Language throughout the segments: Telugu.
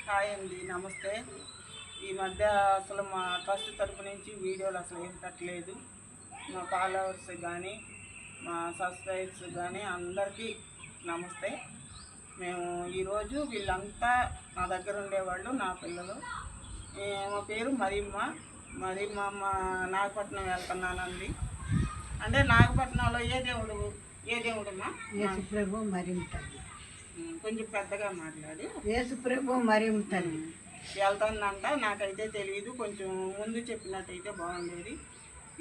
హాయ్ అండి, నమస్తే. ఈ మధ్య అసలు మా ట్రస్ట్ తరపు నుంచి వీడియోలు అసలు ఏం పెట్టలేదు. మా ఫాలోవర్స్ కానీ మా సబ్స్క్రైబర్స్ కానీ అందరికీ నమస్తే. మేము ఈరోజు వీళ్ళంతా నా దగ్గర ఉండేవాళ్ళు, నా పిల్లలు. మా పేరు మరియమ్మ. మా నాగపట్నం వెళ్తున్నానండి. అంటే నాగపట్నంలో ఏ దేవుడమ్మా? యేసుప్రభు మరి ఉంటుంది. కొంచెం పెద్దగా మాట్లాడి. యేసుప్రభు మరి ఉంటుంది. వెళ్తుందంట, నాకైతే తెలియదు. కొంచెం ముందు చెప్పినట్టయితే బాగుండేది.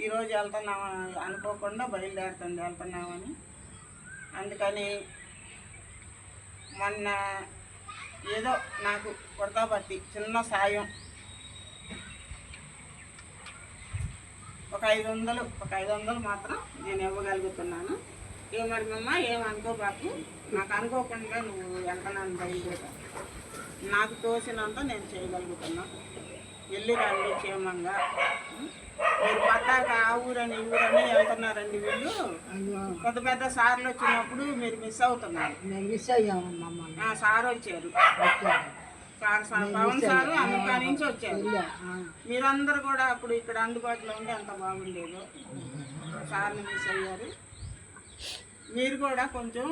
ఈరోజు వెళ్తున్నాం అనుకోకుండా వెళ్తున్నామని. అందుకని మొన్న ఏదో నాకు కొడతాబట్టి చిన్న సాయం ఒక 500 మాత్రం నేను ఇవ్వగలుగుతున్నాను. ఏమమ్మా ఏమనుకోబాకు, నాకు అనుకోకుండా నువ్వు వెళ్తున్నాను బయలుదేరా. నాకు తోసినంత నేను చేయగలుగుతున్నా. వెళ్ళి రండి క్షేమంగా. మీరు పద్దాక ఆ ఊరని ఈ ఊరని వెళ్తున్నారండి. వీళ్ళు పెద్ద సార్లు వచ్చినప్పుడు మీరు మిస్ అవుతున్నారు. సార్ వచ్చారు, పవన్ సారు అమెరికా నుంచి వచ్చారు. మీరందరూ కూడా అప్పుడు ఇక్కడ అందుబాటులో ఉండి ఎంత బాగుండేదో. సార్ని మిస్ అయ్యారు. మీరు కూడా కొంచెం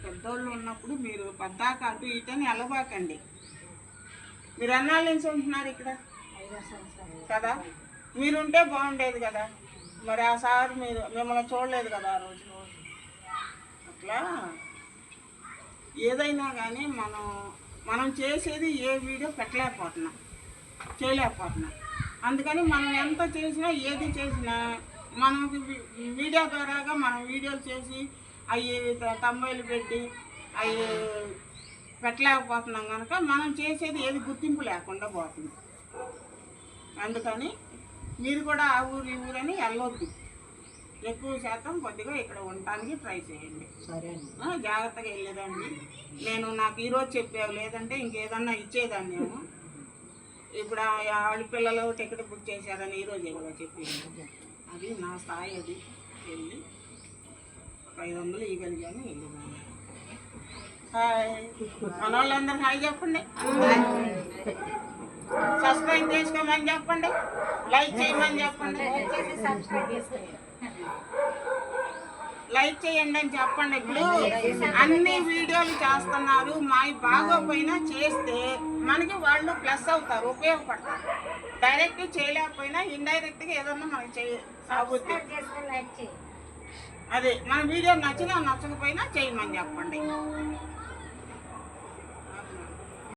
పెద్దోళ్ళు ఉన్నప్పుడు మీరు పద్దాక అటు ఇటని వెళ్ళబాకండి. మీరు ఎన్నాళ్ళ నుంచి ఉంటున్నారు ఇక్కడ కదా? మీరుంటే బాగుండేది కదా. మరి ఆ సార్ మిమ్మల్ని చూడలేదు కదా ఆ రోజు. అట్లా ఏదైనా కానీ మనం చేసేది ఏ వీడియో చేయలేకపోతున్నాం. అందుకని మనం ఎంత చేసినా ఏది చేసినా మనకి మీడియా ద్వారాగా మనం వీడియోలు చేసి అవి తమ్ముళ్ళు పెట్టి అవి పెట్టలేకపోతున్నాం కనుక మనం చేసేది ఏది గుర్తింపు లేకుండా పోతుంది. అందుకని మీరు కూడా ఆ ఊరు ఈ ఊరని వెళ్ళొద్దు. ఎక్కువ శాతం కొద్దిగా ఇక్కడ ఉండటానికి ట్రై చేయండి. జాగ్రత్తగా వెళ్ళేదండి. నాకు ఈరోజు చెప్పావు, లేదంటే ఇంకేదన్నా ఇచ్చేదాన్ని నేను. ఇప్పుడు ఆడపిల్లలు టికెట్ బుక్ చేశారని ఈరోజు కూడా చెప్పింది. అది నా స్థాయి. అది వెళ్ళి 500 ఇవ్వగలిగాను. వెళ్ళినాను. హాయ్ మన వాళ్ళందరూ హాయ్ చెప్పండి. సబ్స్క్రైబ్ చేసుకోమని చెప్పండి, లైక్ చేయమని చెప్పండి. లైక్ చేయండి అని చెప్పండి. ఇప్పుడు అన్ని వీడియోలు చేస్తున్నారు, బాగోపోయినా చేస్తే మనకి వాళ్ళు ప్లస్ అవుతారు, ఉపయోగపడతారు. డైరెక్ట్ చేయలేకపోయినా ఇండైరెక్ట్గా ఏదన్నా మనకి సాగుద్ది. అదే మన వీడియో నచ్చినా నచ్చకపోయినా చేయమని చెప్పండి.